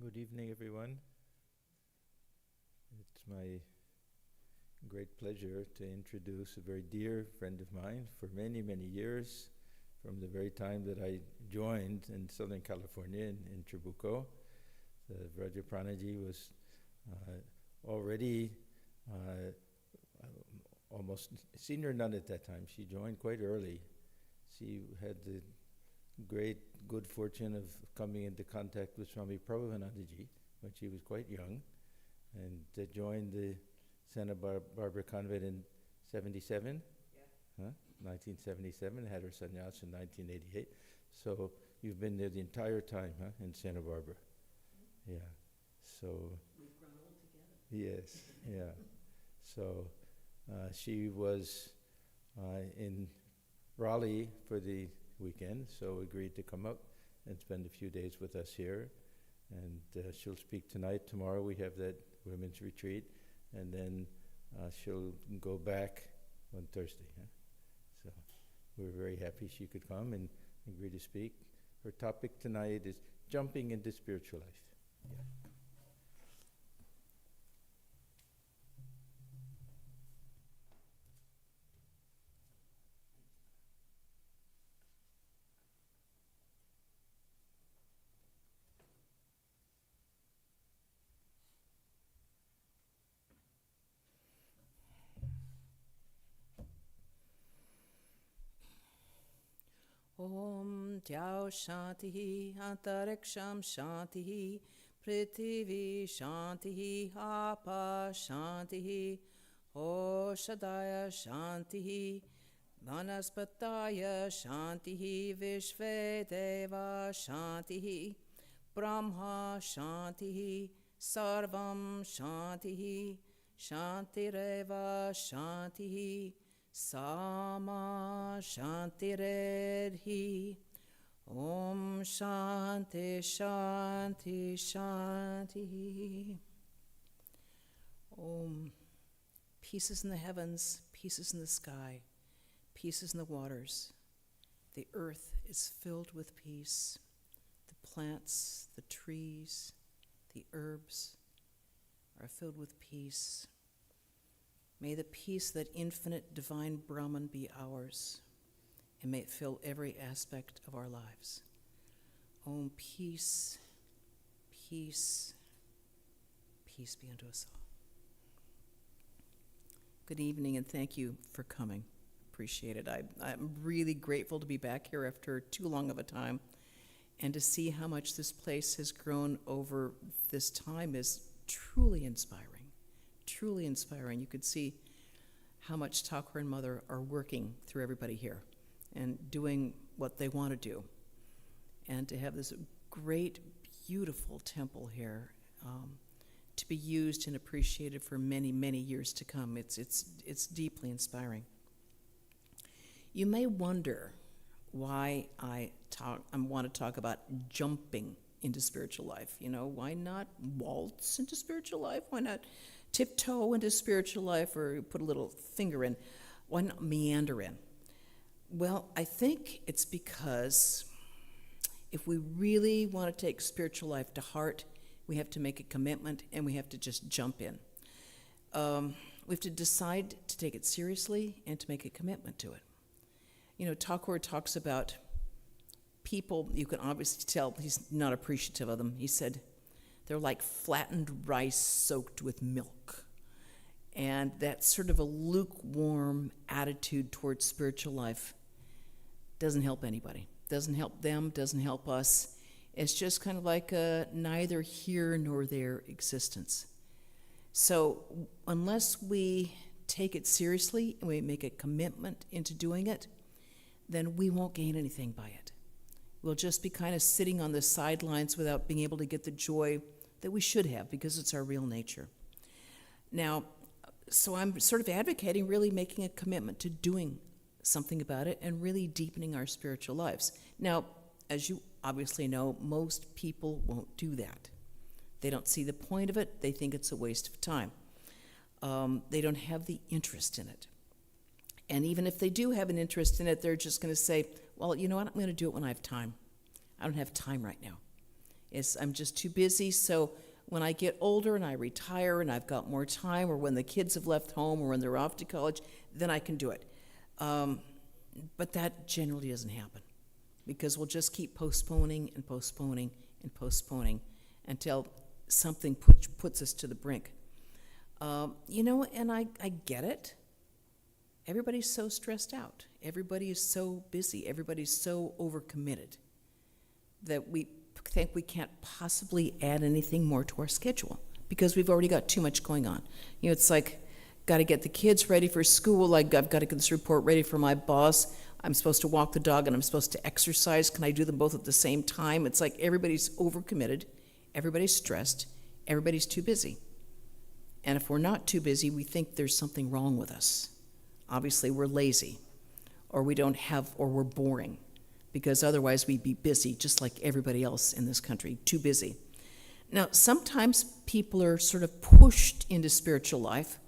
Good evening, everyone. It's my great pleasure to introduce a very dear friend of mine for many, many years, from the very time that I joined in Southern California in Trabuco. The Vrajaprana ji was already almost senior nun at that time. She joined quite early. She had the great good fortune of coming into contact with Swami Swahananda ji when she was quite young, and joined the Santa Barbara convent in 77, 1977, had her sannyas in 1988. So you've been there the entire time, in Santa Barbara. Yeah. So we've grown old together. yes, yeah. So she was in Raleigh for the weekend, so agreed to come up and spend a few days with us here. And she'll speak tonight. Tomorrow we have that women's retreat, and then she'll go back on Thursday. So we're very happy she could come and agree to speak. Her topic tonight is jumping into spiritual life. Yeah. Om Tyao Shantihi Antariksham Shantihi Prithivi Shantihi Apa Shantihi Oshadaya Shantihi Vanaspataya Shantihi Vishvedeva Shantihi Brahma Shantihi Sarvam Shantihi Shantireva Shantihi Sama Shantiredhi. Om Shanti Shanti Shanti. Om. Peace in the heavens, peace in the sky, peace in the waters. The earth is filled with peace. The plants, the trees, the herbs are filled with peace. May the peace, that infinite divine Brahman, be ours, and may it fill every aspect of our lives. Om, peace, peace, peace be unto us all. Good evening, and thank you for coming. Appreciate it. I'm really grateful to be back here after too long of a time, and to see how much this place has grown over this time is truly inspiring. Truly inspiring. You could see how much Thakur and Mother are working through everybody here and doing what they want to do. And to have this great, beautiful temple here to be used and appreciated for many, many years to come, it's deeply inspiring. You may wonder why I want to talk about jumping into spiritual life. You know, why not waltz into spiritual life? Why not tiptoe into spiritual life, or put a little finger in? Why not meander in? Well, I think it's because if we really want to take spiritual life to heart, we have to make a commitment, and we have to just jump in. We have to decide to take it seriously and to make a commitment to it. You know, Thakur talks about people, you can obviously tell he's not appreciative of them. He said, they're like flattened rice soaked with milk. And that sort of a lukewarm attitude towards spiritual life doesn't help anybody. Doesn't help them, doesn't help us. It's just kind of like a neither here nor there existence. So unless we take it seriously and we make a commitment into doing it, then we won't gain anything by it. We'll just be kind of sitting on the sidelines without being able to get the joy that we should have, because it's our real nature. Now, so I'm sort of advocating really making a commitment to doing something about it and really deepening our spiritual lives. Now, as you obviously know, most people won't do that. They don't see the point of it. They think it's a waste of time. They don't have the interest in it. And even if they do have an interest in it, they're just going to say, well, you know what, I'm going to do it when I have time. I don't have time right now. I'm just too busy. So when I get older and I retire and I've got more time, or when the kids have left home or when they're off to college, then I can do it. But that generally doesn't happen, because we'll just keep postponing and postponing and postponing until something puts us to the brink. And I get it. Everybody's so stressed out. Everybody is so busy. Everybody's so overcommitted that we think we can't possibly add anything more to our schedule because we've already got too much going on. It's like, got to get the kids ready for school. I've got to get this report ready for my boss. I'm supposed to walk the dog and I'm supposed to exercise. Can I do them both at the same time? It's like everybody's overcommitted. Everybody's stressed. Everybody's too busy. And if we're not too busy, we think there's something wrong with us. Obviously, we're lazy, or we're boring, because otherwise we'd be busy just like everybody else in this country, too busy. Now, sometimes people are sort of pushed into spiritual life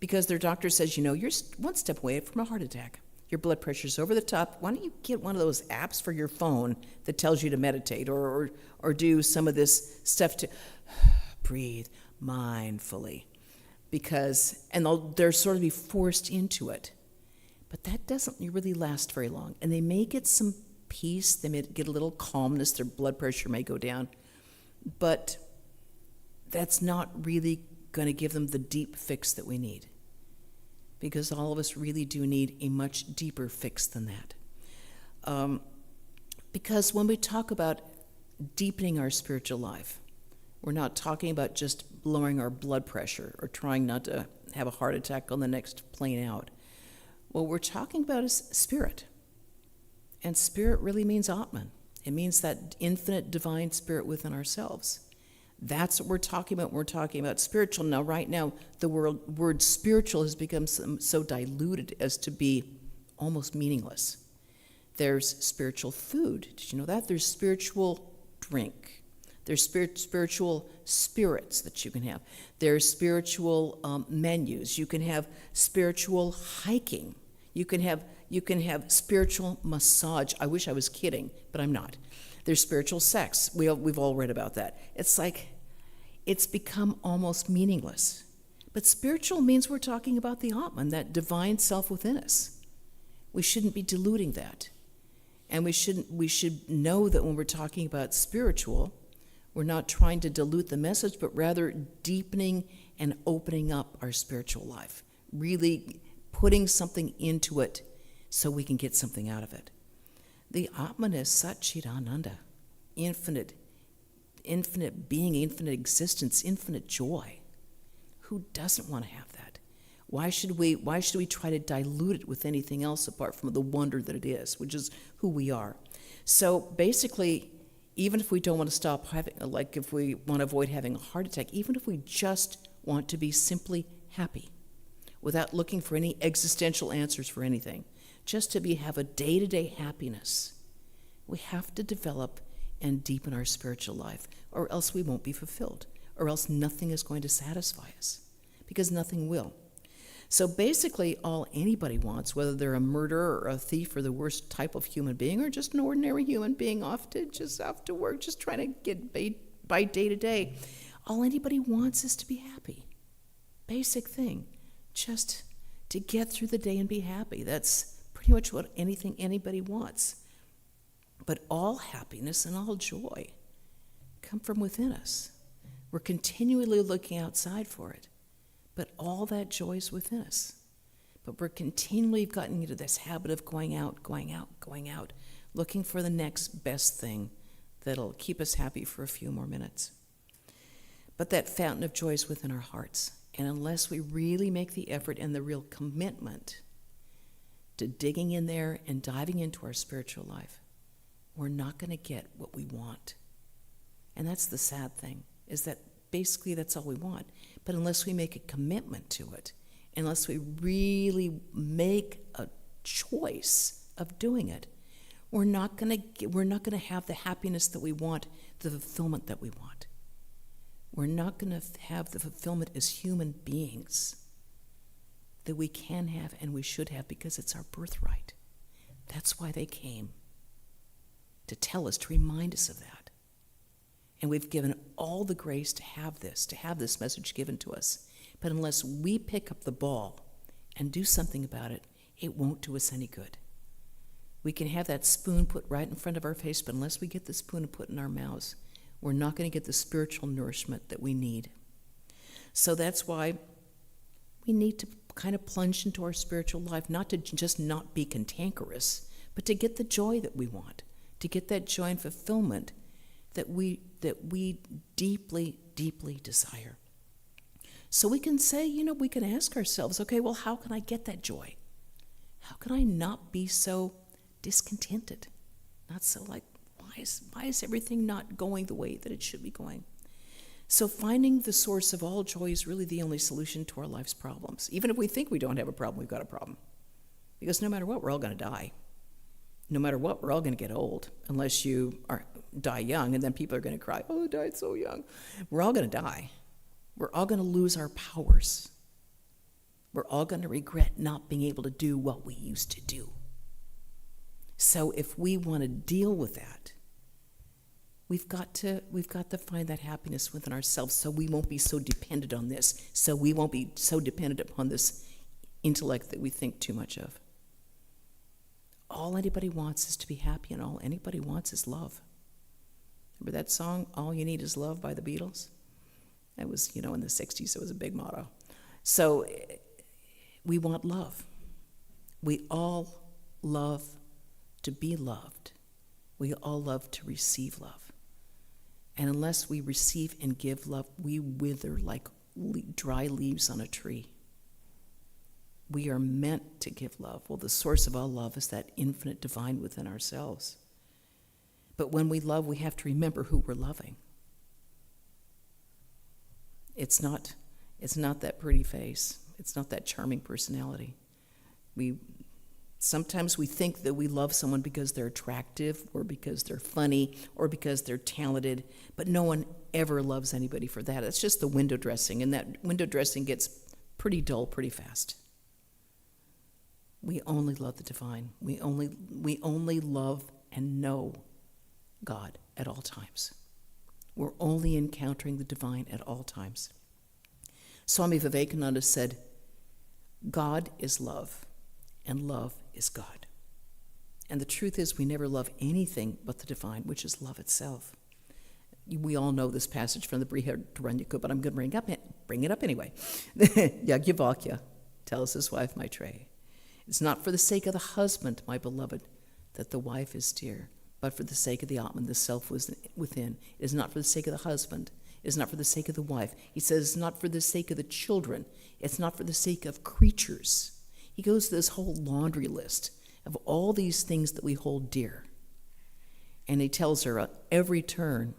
because their doctor says, you're one step away from a heart attack. Your blood pressure's over the top. Why don't you get one of those apps for your phone that tells you to meditate or do some of this stuff to breathe mindfully? They're sort of be forced into it. But that doesn't really last very long. And they may get some peace, they may get a little calmness, their blood pressure may go down, but that's not really going to give them the deep fix that we need. Because all of us really do need a much deeper fix than that. Because when we talk about deepening our spiritual life, we're not talking about just lowering our blood pressure or trying not to have a heart attack on the next plane out. What we're talking about is spirit. And spirit really means Atman. It means that infinite divine spirit within ourselves. That's what we're talking about when we're talking about spiritual. Now, right now, the word spiritual has become so diluted as to be almost meaningless. There's spiritual food. Did you know that? There's spiritual drink. There's spiritual spirits that you can have. There's spiritual menus. You can have spiritual hiking. You can have spiritual massage. I wish I was kidding, but I'm not. There's spiritual sex. We've all read about that. It's like it's become almost meaningless. But spiritual means we're talking about the Atman, that divine self within us. We shouldn't be diluting that. And we should know that when we're talking about spiritual, we're not trying to dilute the message, but rather deepening and opening up our spiritual life, really putting something into it so we can get something out of it. The Atman is Satchidananda, infinite being, infinite existence, infinite joy. Who doesn't want to have that? Why should we try to dilute it with anything else apart from the wonder that it is, which is who we are? So basically, even if we don't want to stop having, like if we want to avoid having a heart attack, even if we just want to be simply happy, without looking for any existential answers for anything, just to have a day-to-day happiness, we have to develop and deepen our spiritual life, or else we won't be fulfilled, or else nothing is going to satisfy us, because nothing will. So basically, all anybody wants, whether they're a murderer or a thief or the worst type of human being, or just an ordinary human being off to work, just trying to get by day to day, all anybody wants is to be happy. Basic thing, just to get through the day and be happy. That's pretty much what anybody wants. But all happiness and all joy come from within us. We're continually looking outside for it. But all that joy is within us. But we're continually gotten into this habit of going out, looking for the next best thing that'll keep us happy for a few more minutes. But that fountain of joy is within our hearts. And unless we really make the effort and the real commitment to digging in there and diving into our spiritual life, we're not going to get what we want. And that's the sad thing, is that basically that's all we want. But unless we make a commitment to it, unless we really make a choice of doing it, we're not going to have the happiness that we want, the fulfillment that we want. We're not going to have the fulfillment as human beings that we can have and we should have, because it's our birthright. That's why they came, to tell us, to remind us of that. And we've given all the grace to have this message given to us. But unless we pick up the ball and do something about it, it won't do us any good. We can have that spoon put right in front of our face, but unless we get the spoon and put in our mouths, we're not going to get the spiritual nourishment that we need. So that's why we need to kind of plunge into our spiritual life, not to just not be cantankerous, but to get the joy that we want, to get that joy and fulfillment that we deeply, deeply desire. So we can say, we can ask ourselves, okay, well, how can I get that joy? How can I not be so discontented? Not so like, why is everything not going the way that it should be going? So finding the source of all joy is really the only solution to our life's problems. Even if we think we don't have a problem, we've got a problem. Because no matter what, we're all going to die. No matter what, we're all going to get old, unless you die young, and then people are going to cry, oh, I died so young. We're all going to die. We're all going to lose our powers. We're all going to regret not being able to do what we used to do. So if we want to deal with that, we've got to find that happiness within ourselves, so we won't be so dependent on this, so we won't be so dependent upon this intellect that we think too much of. All anybody wants is to be happy, and all anybody wants is love. Remember that song, All You Need Is Love by the Beatles? That was, in the 60s, it was a big motto. So we want love. We all love to be loved. We all love to receive love. And unless we receive and give love, we wither like dry leaves on a tree. We are meant to give love. Well, the source of all love is that infinite divine within ourselves. But when we love, we have to remember who we're loving. It's not that pretty face. It's not that charming personality. Sometimes we think that we love someone because they're attractive or because they're funny or because they're talented, but no one ever loves anybody for that. It's just the window dressing, and that window dressing gets pretty dull pretty fast. We only love the divine. We only love and know God at all times. We're only encountering the divine at all times. Swami Vivekananda said, God is love, and love is God. And the truth is, we never love anything but the divine, which is love itself. We all know this passage from the Vrajaprana, but I'm going to bring it up anyway. Yajnavalkya tells his wife Maitreya, it's not for the sake of the husband, my beloved, that the wife is dear, but for the sake of the Atman, the self within. It is not for the sake of the husband. It is not for the sake of the wife. He says it's not for the sake of the children. It's not for the sake of creatures. He goes to this whole laundry list of all these things that we hold dear. And he tells her at every turn,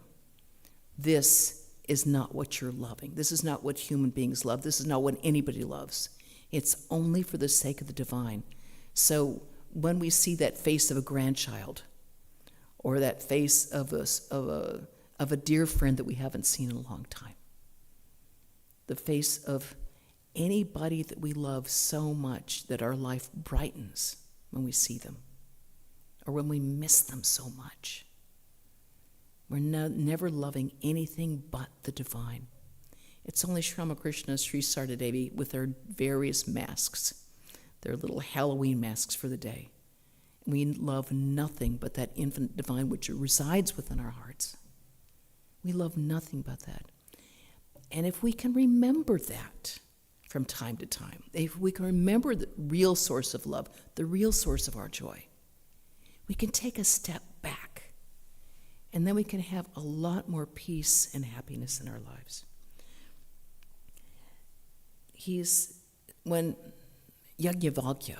this is not what you're loving. This is not what human beings love. This is not what anybody loves. It's only for the sake of the divine. So when we see that face of a grandchild, or that face of a dear friend that we haven't seen in a long time, the face of anybody that we love so much that our life brightens when we see them, or when we miss them so much, we're never loving anything but the divine. It's only Sri Ramakrishna, Sri Sardadevi, with their various masks, their little Halloween masks for the day. We love nothing but that infinite divine which resides within our hearts. We love nothing but that. And if we can remember that from time to time, if we can remember the real source of love, the real source of our joy, we can take a step back, and then we can have a lot more peace and happiness in our lives. When Yajnavalkya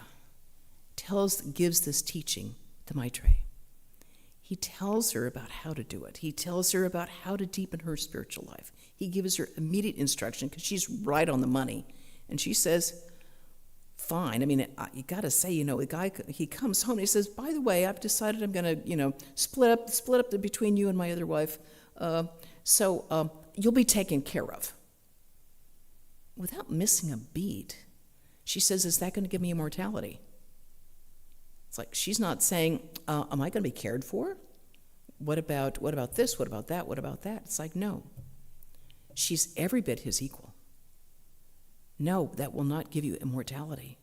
gives this teaching to Maitreya, he tells her about how to do it. He tells her about how to deepen her spiritual life. He gives her immediate instruction because she's right on the money. And she says, fine. I mean, you got to say, the guy, he comes home and he says, by the way, I've decided I'm going to, split up between you and my other wife. So you'll be taken care of. Without missing a beat, she says, is that going to give me immortality? It's like she's not saying, am I going to be cared for? what about this? What about that? What about that? It's like, no. She's every bit his equal. No, that will not give you immortality.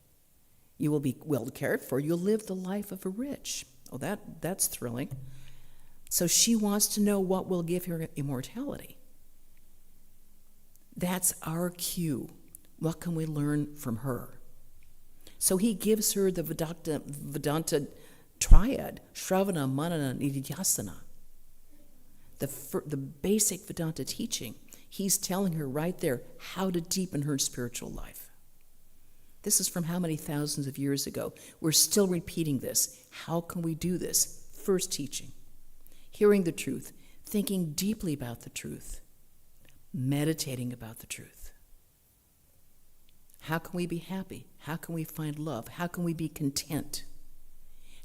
You will be well cared for. You'll live the life of a rich. Oh, that's thrilling. So she wants to know what will give her immortality. That's our cue. What can we learn from her? So he gives her the Vedanta triad, Shravana, Manana, Nididhyasana. The basic Vedanta teaching. He's telling her right there how to deepen her spiritual life. This is from how many thousands of years ago? We're still repeating this. How can we do this? First teaching, hearing the truth, thinking deeply about the truth, meditating about the truth. How can we be happy? How can we find love? How can we be content?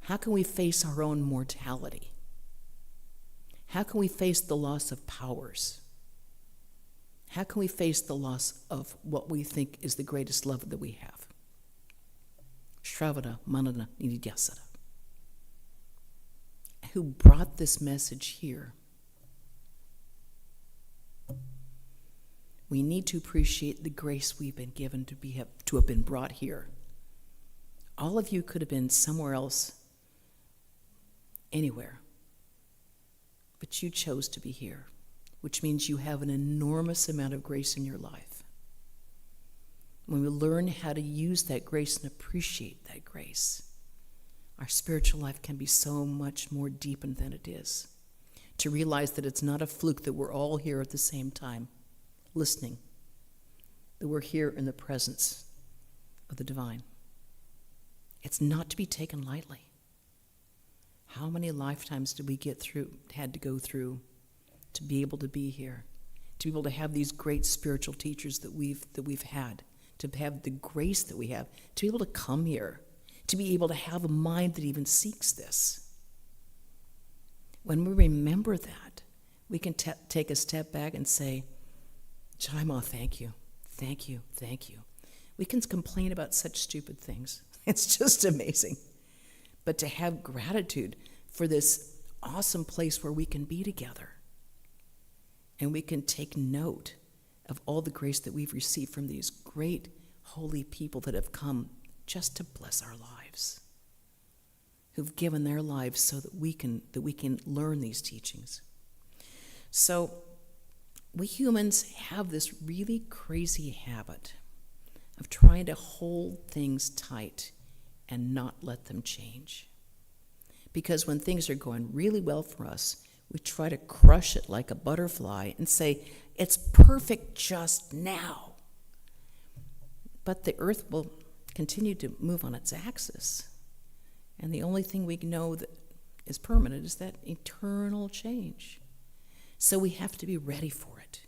How can we face our own mortality? How can we face the loss of powers? How can we face the loss of what we think is the greatest love that we have? Shravana, Manana, Nididhyasana. Who brought this message here? We need to appreciate the grace we've been given to have been brought here. All of you could have been somewhere else, anywhere, but you chose to be here, which means you have an enormous amount of grace in your life. When we learn how to use that grace and appreciate that grace, our spiritual life can be so much more deepened than it is. To realize that it's not a fluke that we're all here at the same time, listening, that we're here in the presence of the divine. It's not to be taken lightly. How many lifetimes did we had to go through to be able to be here, to be able to have these great spiritual teachers that we've had, to have the grace that we have, to be able to come here, to be able to have a mind that even seeks this. When we remember that, we can take a step back and say, Chaima, thank you, thank you, thank you. We can complain about such stupid things. It's just amazing. But to have gratitude for this awesome place where we can be together, and we can take note of all the grace that we've received from these great holy people that have come just to bless our lives, who've given their lives so that we can learn these teachings. So we humans have this really crazy habit of trying to hold things tight and not let them change. Because when things are going really well for us, we try to crush it like a butterfly and say, it's perfect just now. But the earth will continue to move on its axis. And the only thing we know that is permanent is that eternal change. So we have to be ready for it.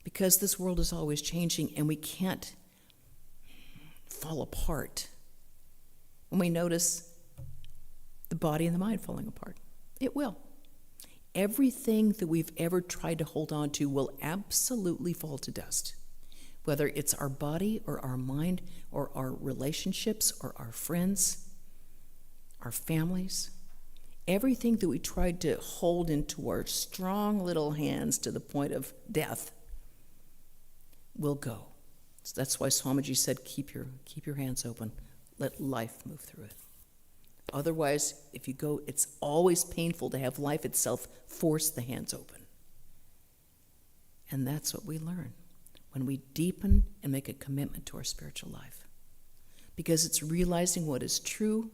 Because this world is always changing and we can't fall apart. When we notice the body and the mind falling apart, it will. Everything that we've ever tried to hold on to will absolutely fall to dust. Whether it's our body or our mind or our relationships or our friends, our families, everything that we tried to hold into our strong little hands to the point of death will go. So that's why Swamiji said, keep your hands open. Let life move through it. Otherwise, if you go, it's always painful to have life itself force the hands open. And that's what we learn when we deepen and make a commitment to our spiritual life. Because it's realizing what is true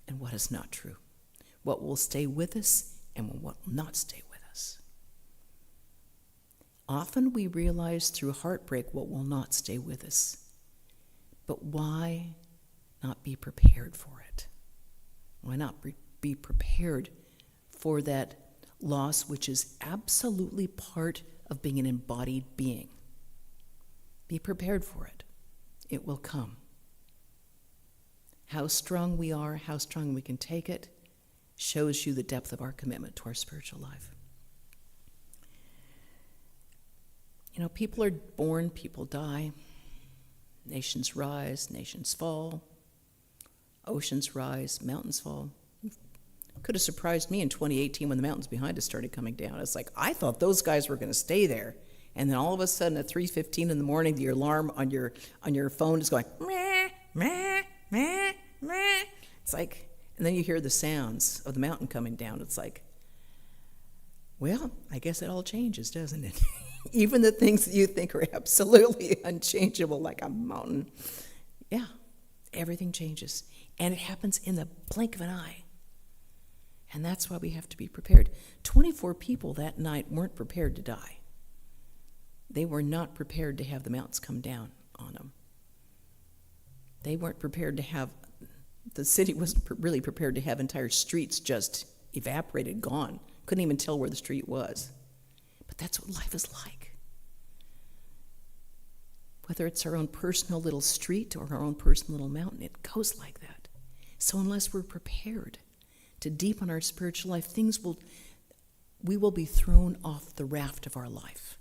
and what is not true. What will stay with us and what will not stay with us. Often we realize through heartbreak what will not stay with us. But why not be prepared for it? Why not be prepared for that loss, which is absolutely part of being an embodied being? Be prepared for it. It will come. How strong we are, how strong we can take it, shows you the depth of our commitment to our spiritual life. You know, people are born, people die. Nations rise, nations fall. Oceans rise, mountains fall. Could have surprised me in 2018 when the mountains behind us started coming down. It's like, I thought those guys were going to stay there. And then all of a sudden at 3:15 in the morning, the alarm on your phone is going, meh, meh, meh, meh. It's like, and then you hear the sounds of the mountain coming down. It's like, well, I guess it all changes, doesn't it? Even the things that you think are absolutely unchangeable, like a mountain. Yeah, everything changes. And it happens in the blink of an eye. And that's why we have to be prepared. 24 people that night weren't prepared to die. They were not prepared to have the mountains come down on them. They weren't prepared to have, the city wasn't really prepared to have entire streets just evaporated, gone. Couldn't even tell where the street was. But that's what life is like. Whether it's our own personal little street or our own personal little mountain, it goes like that. So unless we're prepared to deepen our spiritual life, we will be thrown off the raft of our life.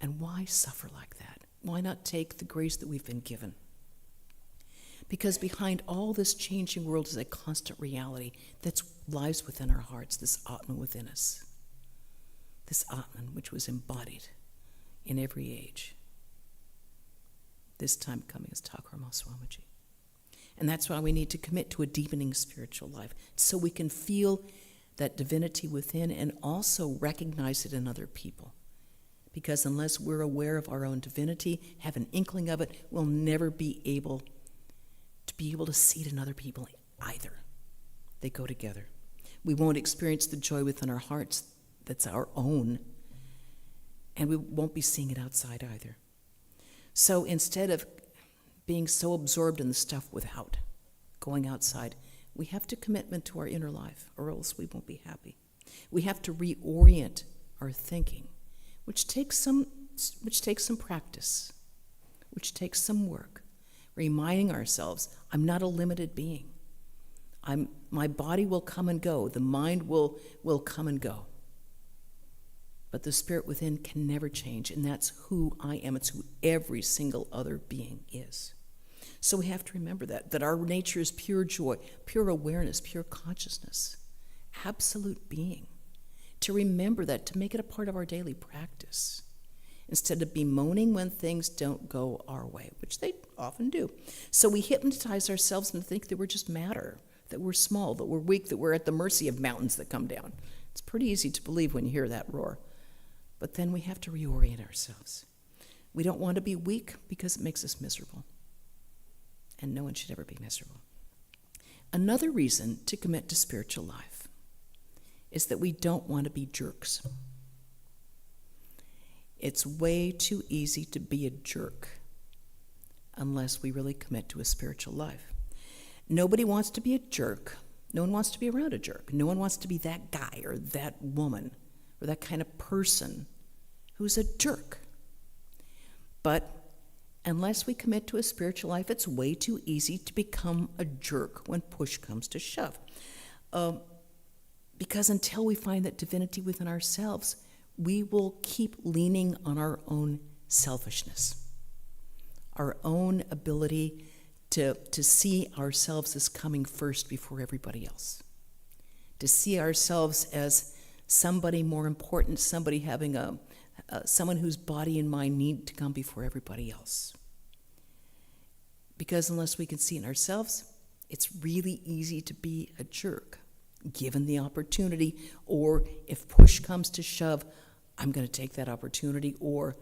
And why suffer like that? Why not take the grace that we've been given? Because behind all this changing world is a constant reality that lies within our hearts, this Atman within us. This Atman which was embodied in every age. This time coming as Thakur Swamiji. And that's why we need to commit to a deepening spiritual life, so we can feel that divinity within and also recognize it in other people. Because unless we're aware of our own divinity, have an inkling of it, we'll never be able to see it in other people either. They go together. We won't experience the joy within our hearts that's our own, and we won't be seeing it outside either. So instead of being so absorbed in the stuff without going outside, we have to commitment to our inner life, or else we won't be happy. We have to reorient our thinking, which takes some practice, which takes some work, reminding ourselves, I'm not a limited being. My body will come and go. The mind will come and go. But the spirit within can never change, and that's who I am. It's who every single other being is. So we have to remember that our nature is pure joy, pure awareness, pure consciousness, absolute being. To remember that, to make it a part of our daily practice, instead of bemoaning when things don't go our way, which they often do. So we hypnotize ourselves and think that we're just matter, that we're small, that we're weak, that we're at the mercy of mountains that come down. It's pretty easy to believe when you hear that roar. But then we have to reorient ourselves. We don't want to be weak because it makes us miserable. And no one should ever be miserable. Another reason to commit to spiritual life is that we don't want to be jerks. It's way too easy to be a jerk unless we really commit to a spiritual life. Nobody wants to be a jerk. No one wants to be around a jerk. No one wants to be that guy or that woman or that kind of person who's a jerk. But unless we commit to a spiritual life, it's way too easy to become a jerk when push comes to shove. Because until we find that divinity within ourselves, we will keep leaning on our own selfishness, our own ability to see ourselves as coming first before everybody else, to see ourselves as somebody more important, somebody having someone whose body and mind need to come before everybody else. Because unless we can see in ourselves, it's really easy to be a jerk, given the opportunity, or if push comes to shove, I'm going to take that opportunity, or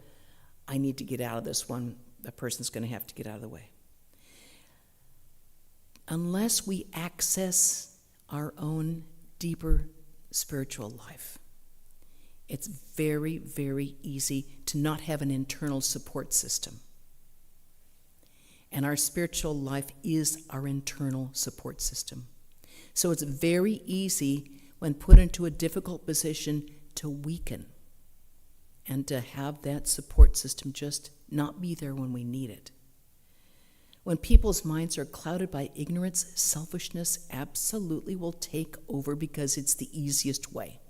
I need to get out of this one. That person's going to have to get out of the way. Unless we access our own deeper spiritual life, it's very, very easy to not have an internal support system. And our spiritual life is our internal support system. So it's very easy, when put into a difficult position, to weaken and to have that support system just not be there when we need it. When people's minds are clouded by ignorance, selfishness absolutely will take over because it's the easiest way.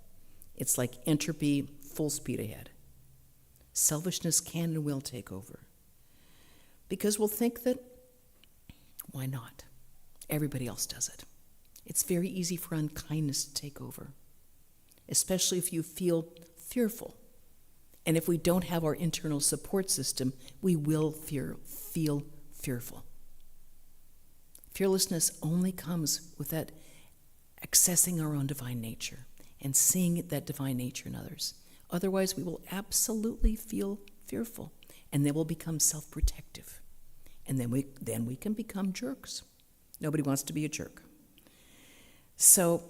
It's like entropy, full speed ahead. Selfishness can and will take over. Because we'll think that, why not? Everybody else does it. It's very easy for unkindness to take over, especially if you feel fearful. And if we don't have our internal support system, we will feel fearful. Fearlessness only comes with that accessing our own divine nature and seeing that divine nature in others. Otherwise, we will absolutely feel fearful, and then we'll become self-protective. And then we can become jerks. Nobody wants to be a jerk. So,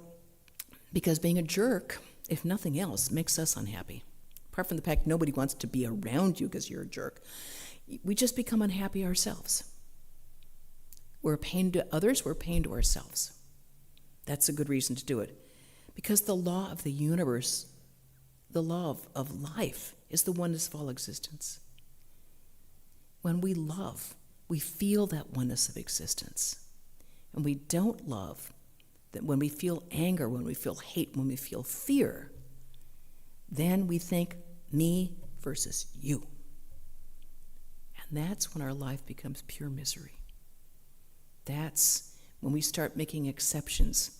because being a jerk, if nothing else, makes us unhappy. Apart from the fact nobody wants to be around you because you're a jerk, we just become unhappy ourselves. We're a pain to others, we're a pain to ourselves. That's a good reason to do it. Because the law of the universe, the law of life, is the oneness of all existence. When we love, we feel that oneness of existence. And we don't love, that when we feel anger, when we feel hate, when we feel fear, then we think me versus you. And that's when our life becomes pure misery. That's when we start making exceptions.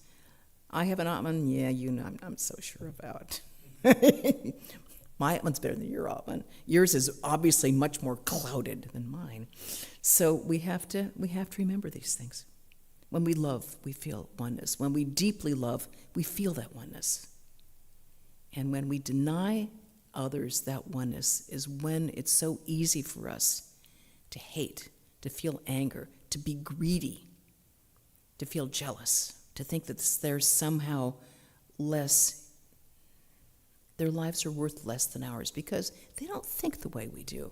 I have an Atman, yeah, you know, I'm so sure about. My Atman's better than your Atman. Yours is obviously much more clouded than mine. So we have to remember these things. When we love, we feel oneness. When we deeply love, we feel that oneness. And when we deny others that oneness is when it's so easy for us to hate, to feel anger, to be greedy, to feel jealous, to think that they're somehow less, their lives are worth less than ours because they don't think the way we do.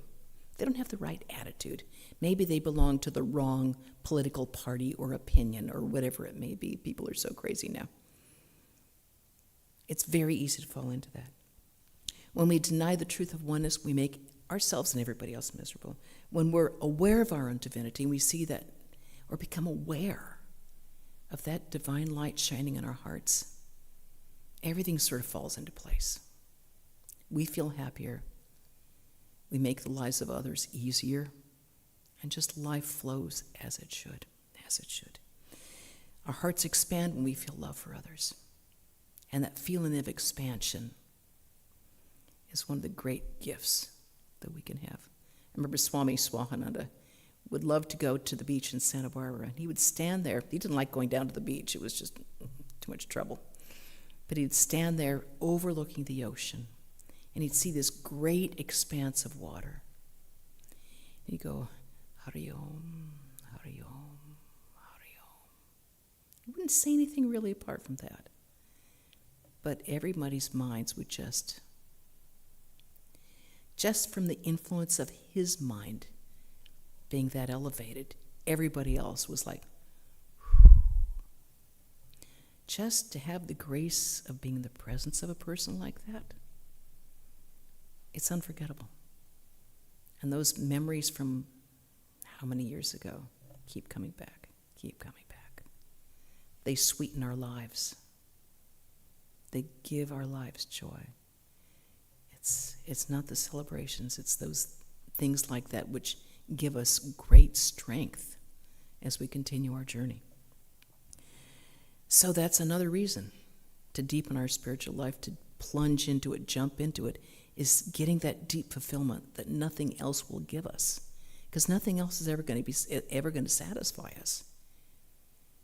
They don't have the right attitude. Maybe they belong to the wrong political party or opinion or whatever it may be. People are so crazy now. It's very easy to fall into that. When we deny the truth of oneness, we make ourselves and everybody else miserable. When we're aware of our own divinity, we see that, or become aware of that divine light shining in our hearts, everything sort of falls into place. We feel happier. We make the lives of others easier, and just life flows as it should, as it should. Our hearts expand when we feel love for others. And that feeling of expansion is one of the great gifts that we can have. I remember Swami Swahananda would love to go to the beach in Santa Barbara, and he would stand there. He didn't like going down to the beach. It was just too much trouble. But he'd stand there overlooking the ocean, and he'd see this great expanse of water. And he'd go, Hari Om, Hari Om, Hari Om. He wouldn't say anything really apart from that. But everybody's minds would just from the influence of his mind being that elevated, everybody else was like, whew. Just to have the grace of being in the presence of a person like that, it's unforgettable. And those memories from how many years ago keep coming back, keep coming back. They sweeten our lives. They give our lives joy. It's not the celebrations, it's those things like that which give us great strength as we continue our journey. So that's another reason to deepen our spiritual life, to plunge into it, jump into it, is getting that deep fulfillment that nothing else will give us. Because nothing else is ever going to satisfy us,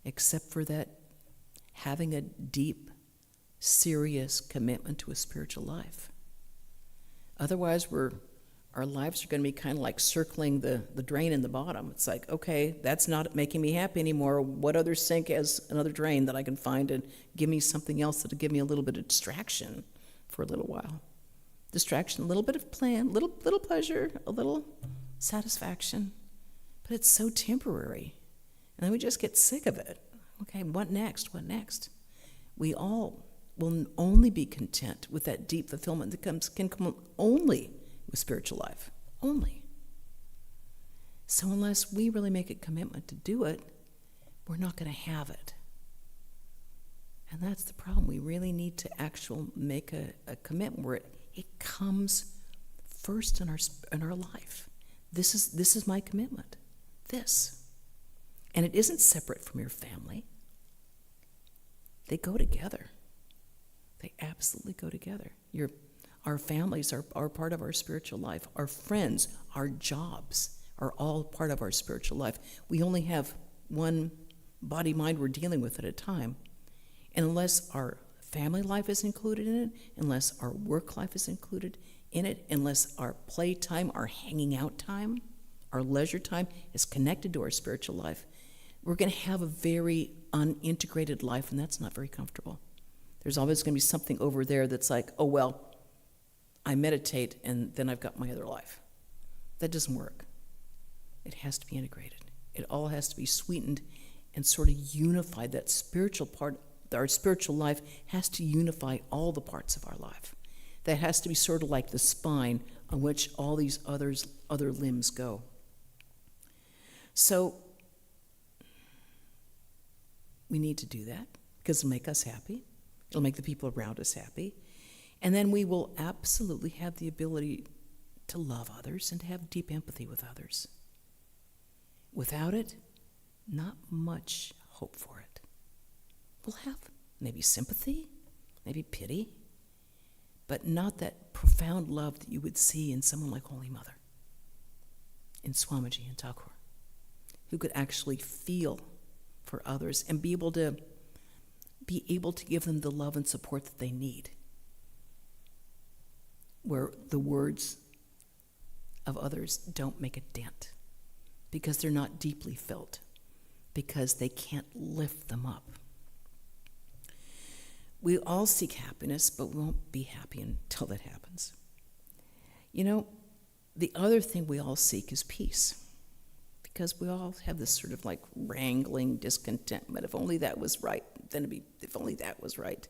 except for that having a deep, serious commitment to a spiritual life. Otherwise, our lives are going to be kind of like circling the drain in the bottom. It's like, okay, that's not making me happy anymore. What other sink has another drain that I can find and give me something else that'll give me a little bit of distraction for a little while? Distraction, a little bit of plan, little pleasure, a little satisfaction. But it's so temporary. And then we just get sick of it. Okay, what next? What next? We all will only be content with that deep fulfillment that can come only with spiritual life. Only. So unless we really make a commitment to do it, we're not going to have it. And that's the problem. We really need to make a commitment where it comes first in our life. This is my commitment. This. And it isn't separate from your family. They go together. They absolutely go together. Our families are part of our spiritual life. Our friends, our jobs are all part of our spiritual life. We only have one body mind we're dealing with at a time. And unless our family life is included in it, unless our work life is included in it, unless our play time, our hanging out time, our leisure time is connected to our spiritual life, we're going to have a very unintegrated life, and that's not very comfortable. There's always going to be something over there that's like, oh, well, I meditate and then I've got my other life. That doesn't work. It has to be integrated. It all has to be sweetened and sort of unified. That spiritual part, our spiritual life has to unify all the parts of our life. That has to be sort of like the spine on which all these other limbs go. So we need to do that because it'll make us happy. It'll make the people around us happy. And then we will absolutely have the ability to love others and to have deep empathy with others. Without it, not much hope for it. We'll have maybe sympathy, maybe pity, but not that profound love that you would see in someone like Holy Mother, in Swamiji and Thakur, who could actually feel for others and be able to give them the love and support that they need, where the words of others don't make a dent because they're not deeply felt, because they can't lift them up. We all seek happiness, but we won't be happy until that happens. You know, the other thing we all seek is peace, because we all have this sort of like wrangling discontentment. If only that was right, if only that was right.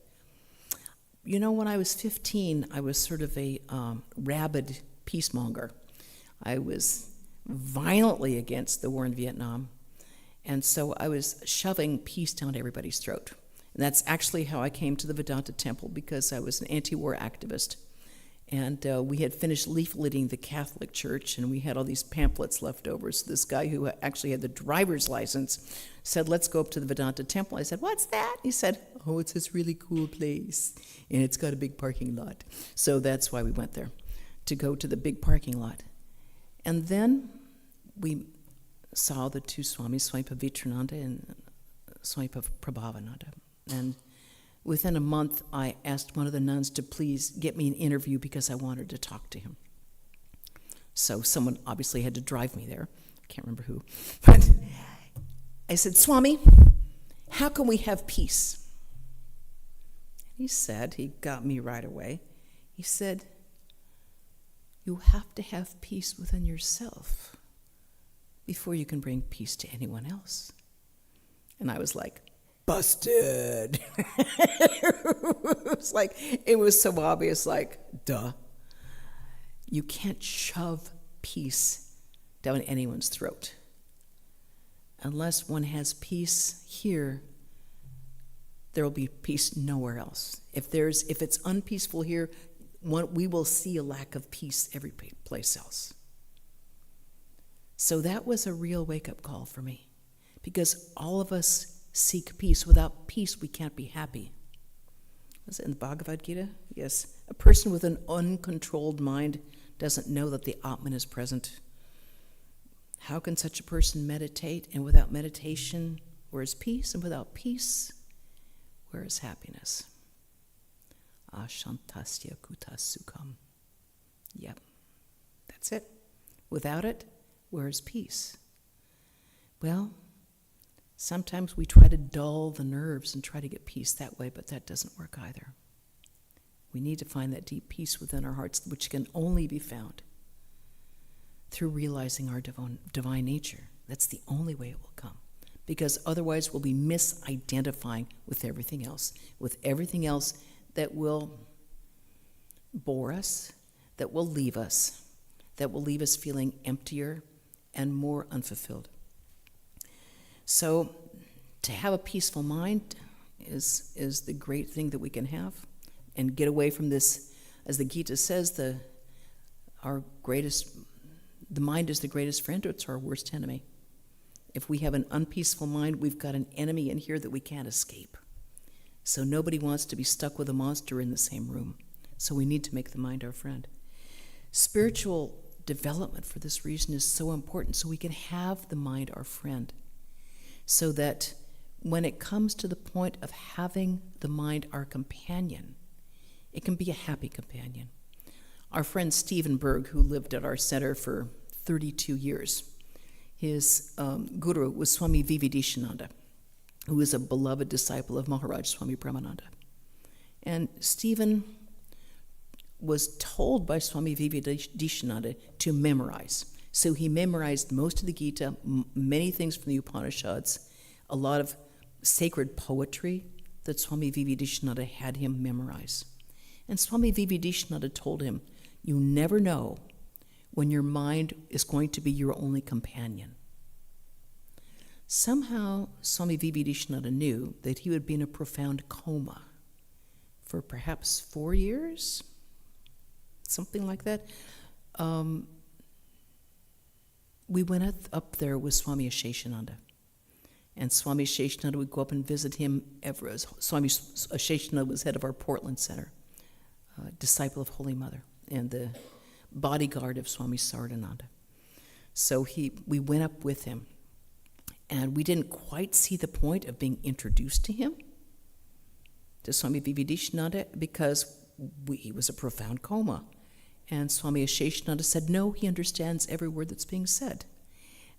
You know, when I was 15, I was sort of a rabid peacemonger. I was violently against the war in Vietnam, and so I was shoving peace down everybody's throat. And that's actually how I came to the Vedanta temple, because I was an anti-war activist. And we had finished leafleting the Catholic Church, and we had all these pamphlets left over. So this guy who actually had the driver's license said, let's go up to the Vedanta temple. I said, what's that? He said, oh, it's this really cool place, and it's got a big parking lot. So that's why we went there, to go to the big parking lot. And then we saw the two Swamis, Swami Pavitrananda and Swami Prabhavananda. And within a month, I asked one of the nuns to please get me an interview because I wanted to talk to him. So someone obviously had to drive me there. I can't remember who. But I said, Swami, how can we have peace? He said, he got me right away. He said, you have to have peace within yourself before you can bring peace to anyone else. And I was like, busted. It was so obvious, like, duh. You can't shove peace down anyone's throat. Unless one has peace here, there will be peace nowhere else. If it's unpeaceful here, we will see a lack of peace every place else. So that was a real wake-up call for me, because all of us seek peace. Without peace, we can't be happy. Was it in the Bhagavad Gita? Yes. A person with an uncontrolled mind doesn't know that the Atman is present. How can such a person meditate? And without meditation, where is peace? And without peace, where is happiness? Ashantasya kuta sukham. Yep, that's it. Without it, where is peace? Well, sometimes we try to dull the nerves and try to get peace that way, but that doesn't work either. We need to find that deep peace within our hearts, which can only be found through realizing our divine nature. That's the only way it will come, because otherwise we'll be misidentifying with everything else that will bore us, that will leave us feeling emptier and more unfulfilled. So to have a peaceful mind is the great thing that we can have, and get away from this, as the Gita says, the mind is the greatest friend, or it's our worst enemy. If we have an unpeaceful mind, we've got an enemy in here that we can't escape. So nobody wants to be stuck with a monster in the same room. So we need to make the mind our friend. Spiritual development for this reason is so important, so we can have the mind our friend. So that when it comes to the point of having the mind our companion, it can be a happy companion. Our friend Stephen Berg, who lived at our center for 32 years, his guru was Swami Vivedishananda, who is a beloved disciple of Maharaj Swami Brahmananda. And Stephen was told by Swami Vivedishananda to memorize. So he memorized most of the Gita, many things from the Upanishads, a lot of sacred poetry that Swami Vivedishananda had him memorize. And Swami Vivedishananda told him, you never know when your mind is going to be your only companion. Somehow, Swami Vivedishananda knew that he would be in a profound coma for perhaps 4 years, something like that. We went up there with Swami Swahananda. And Swami Swahananda would go up and visit him. Swami Swahananda was head of our Portland Center, disciple of Holy Mother, and the bodyguard of Swami Swahananda. So we went up with him. And we didn't quite see the point of being introduced to him, to Swami Vivedishananda, because he was a profound coma. And Swami Swahananda said, no, he understands every word that's being said.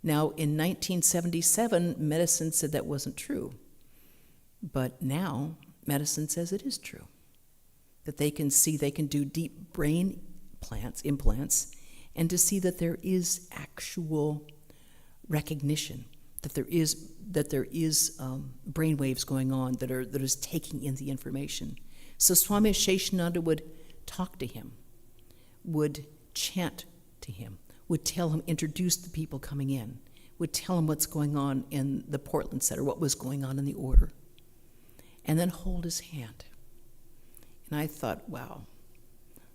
Now, in 1977, medicine said that wasn't true. But now, medicine says it is true. That they can do deep brain implants, and to see that there is actual recognition, that there is brain waves going on that is taking in the information. So Swami Swahananda would talk to him, would chant to him, would tell him, introduce the people coming in, would tell him what's going on in the Portland Center, what was going on in the order, and then hold his hand. And I thought, wow.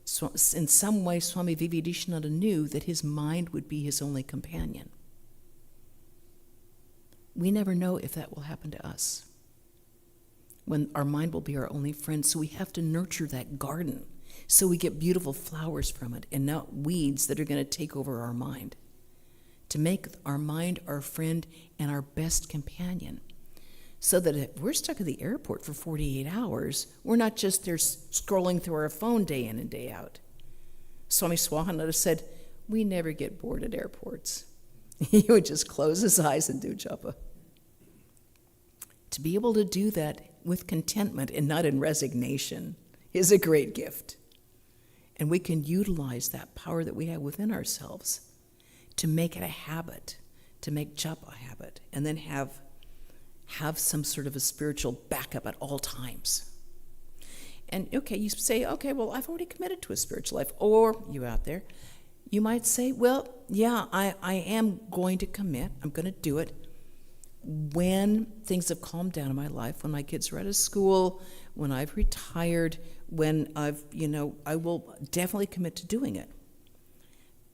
So in some way, Swami Vivedishananda knew that his mind would be his only companion. We never know if that will happen to us, when our mind will be our only friend. So we have to nurture that garden so we get beautiful flowers from it and not weeds that are going to take over our mind, to make our mind our friend and our best companion, so that if we're stuck at the airport for 48 hours, we're not just there scrolling through our phone day in and day out. Swami Swahananda said, we never get bored at airports. He would just close his eyes and do japa. To be able to do that with contentment and not in resignation is a great gift. And we can utilize that power that we have within ourselves to make it a habit, to make japa a habit, and then have some sort of a spiritual backup at all times. And okay, you say, okay, well, I've already committed to a spiritual life. Or you out there, you might say, well, yeah, I am going to commit. I'm going to do it when things have calmed down in my life, when my kids are out of school, when I've retired, when I will definitely commit to doing it.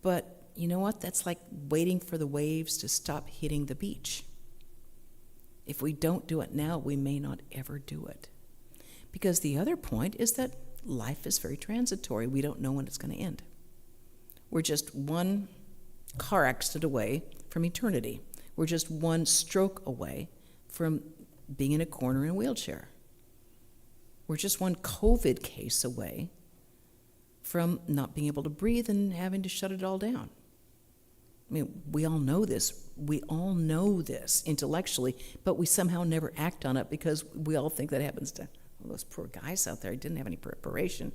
But you know what? That's like waiting for the waves to stop hitting the beach. If we don't do it now, we may not ever do it. Because the other point is that life is very transitory. We don't know when it's going to end. We're just one car accident away from eternity. We're just one stroke away from being in a corner in a wheelchair. We're just one COVID case away from not being able to breathe and having to shut it all down. I mean, we all know this. We all know this intellectually, but we somehow never act on it because we all think that happens to those poor guys out there who didn't have any preparation.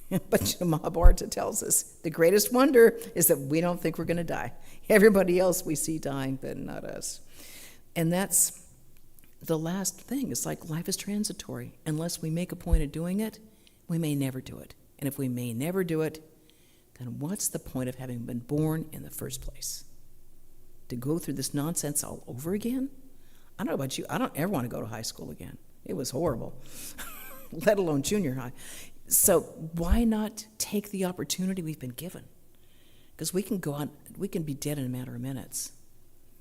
But Mahabharata tells us the greatest wonder is that we don't think we're going to die. Everybody else we see dying, but not us. And that's the last thing. It's like life is transitory. Unless we make a point of doing it, we may never do it. And if we may never do it, then what's the point of having been born in the first place? To go through this nonsense all over again? I don't know about you. I don't ever want to go to high school again. It was horrible, let alone junior high. So why not take the opportunity we've been given? Because we can go on, we can be dead in a matter of minutes.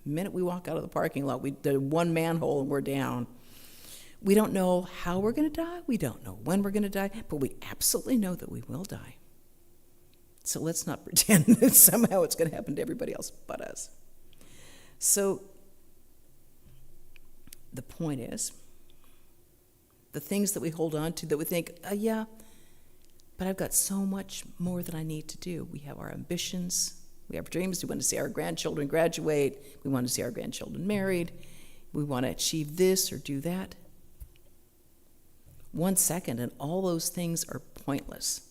The minute we walk out of the parking lot, we did one manhole and we're down. We don't know how we're going to die. We don't know when we're going to die, but we absolutely know that we will die. So let's not pretend that somehow it's going to happen to everybody else but us. So the point is, the things that we hold on to that we think, yeah, but I've got so much more that I need to do. We have our ambitions. We have dreams. We want to see our grandchildren graduate. We want to see our grandchildren married. We want to achieve this or do that. 1 second, and all those things are pointless.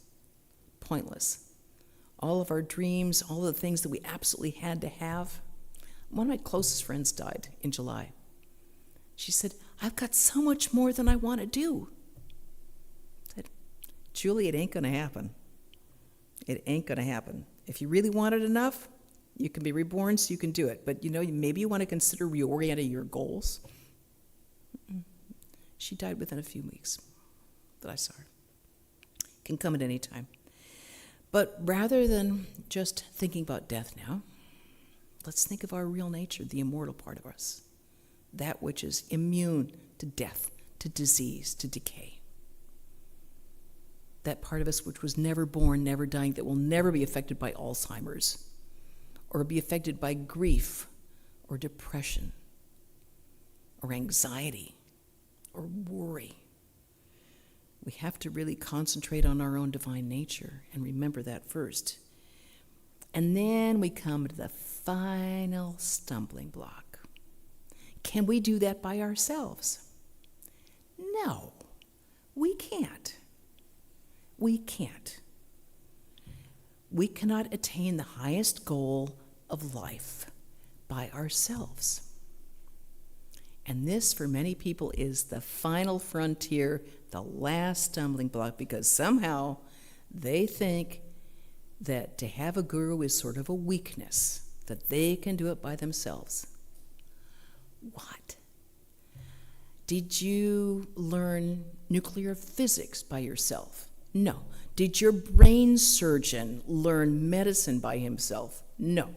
Pointless. All of our dreams, all the things that we absolutely had to have. One of my closest friends died in July. She said, I've got so much more than I want to do. I said, Julie, it ain't going to happen. It ain't going to happen. If you really want it enough, you can be reborn so you can do it. But maybe you want to consider reorienting your goals. She died within a few weeks that I saw her. Can come at any time. But rather than just thinking about death now, let's think of our real nature, the immortal part of us, that which is immune to death, to disease, to decay. That part of us which was never born, never dying, that will never be affected by Alzheimer's or be affected by grief or depression or anxiety or worry. We have to really concentrate on our own divine nature and remember that first. And then we come to the final stumbling block. Can we do that by ourselves? No, we can't. We can't. We cannot attain the highest goal of life by ourselves. And this, for many people, is the final frontier, the last stumbling block, because somehow they think that to have a guru is sort of a weakness, that they can do it by themselves. What? Did you learn nuclear physics by yourself? No. Did your brain surgeon learn medicine by himself? No.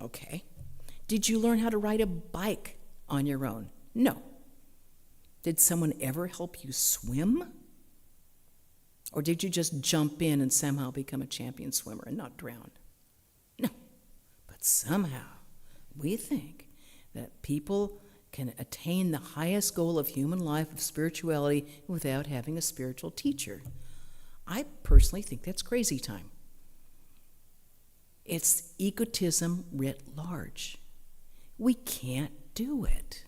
Okay. Did you learn how to ride a bike on your own? No. Did someone ever help you swim? Or did you just jump in and somehow become a champion swimmer and not drown? No. But somehow we think that people can attain the highest goal of human life, of spirituality, without having a spiritual teacher. I personally think that's crazy time. It's egotism writ large. We can't do it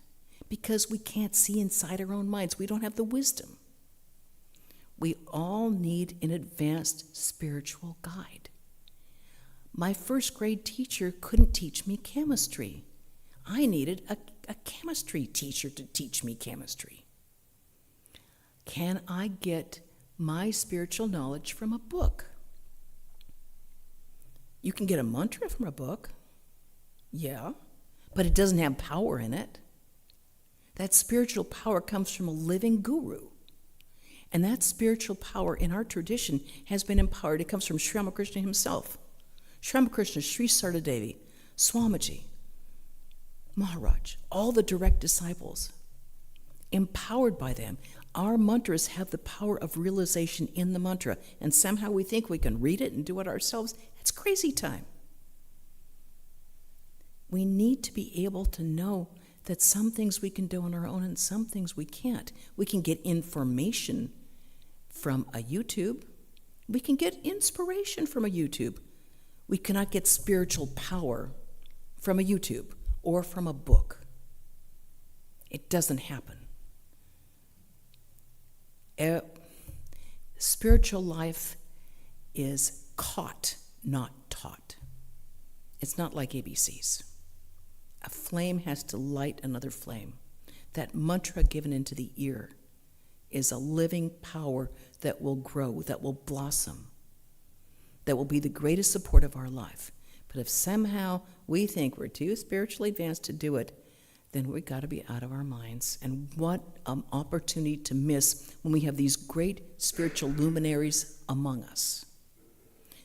because we can't see inside our own minds. We don't have the wisdom. We all need an advanced spiritual guide. My first grade teacher couldn't teach me chemistry. I needed a chemistry teacher to teach me chemistry. Can I get my spiritual knowledge from a book? You can get a mantra from a book, yeah, but it doesn't have power in it. That spiritual power comes from a living guru. And that spiritual power in our tradition has been empowered. It comes from Sri Ramakrishna himself. Sri Ramakrishna, Sri Sardadevi, Swamiji, Maharaj, all the direct disciples, empowered by them. Our mantras have the power of realization in the mantra, and somehow we think we can read it and do it ourselves. It's crazy time. We need to be able to know that some things we can do on our own and some things we can't. We can get information from a YouTube. We can get inspiration from a YouTube. We cannot get spiritual power from a YouTube or from a book. It doesn't happen. Spiritual life is caught, not taught. It's not like ABCs. A flame has to light another flame. That mantra given into the ear is a living power that will grow, that will blossom, that will be the greatest support of our life. But if somehow we think we're too spiritually advanced to do it, then we've got to be out of our minds. And what an opportunity to miss when we have these great spiritual luminaries among us.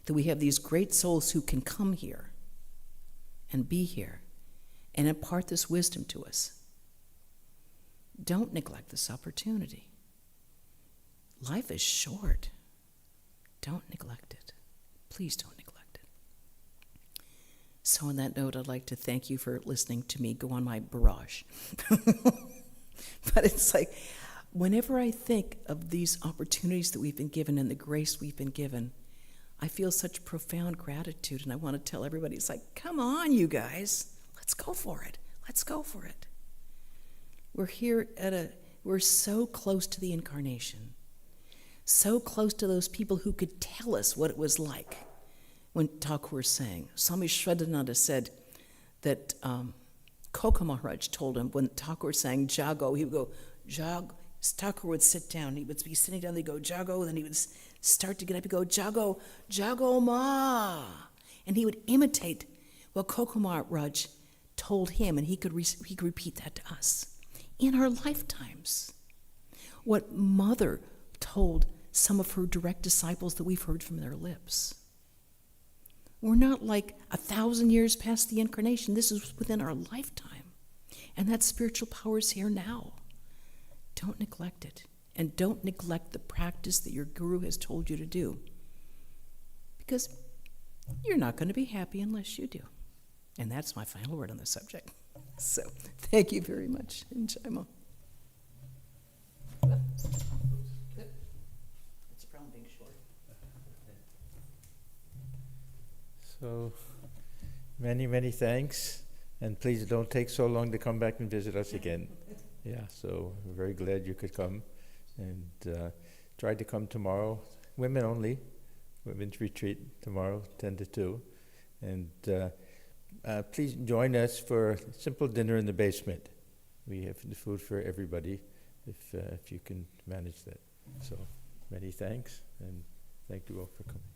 That we have these great souls who can come here and be here and impart this wisdom to us. Don't neglect this opportunity. Life is short. Don't neglect it. Please don't neglect it. So on that note, I'd like to thank you for listening to me go on my barrage. But it's like, whenever I think of these opportunities that we've been given and the grace we've been given, I feel such profound gratitude, and I want to tell everybody, it's like, come on, you guys, let's go for it. Let's go for it. We're here we're so close to the incarnation, so close to those people who could tell us what it was like when Thakur sang. Swami Swahananda said that Koko Maharaj told him when Thakur sang Jago, he would go, Jago. Thakur would sit down. He would be sitting down, they'd go, Jago, then he would start to get up, he'd go, Jago, Jago Ma. And he would imitate what Koko Maharaj told him, and he could repeat that to us in our lifetimes. What Mother told some of her direct disciples that we've heard from their lips. We're not like 1,000 years past the incarnation. This is within our lifetime. And that spiritual power is here now. Don't neglect it. And don't neglect the practice that your guru has told you to do. Because you're not going to be happy unless you do. And that's my final word on the subject. So, thank you very much. And Jaimo. It's a problem being short. So, many, many thanks. And please don't take so long to come back and visit us again. Yeah, so we're very glad you could come. And try to come tomorrow. Women only. Women's retreat tomorrow, 10 to 2. And please join us for a simple dinner in the basement. We have the food for everybody, if you can manage that. So many thanks, and thank you all for coming.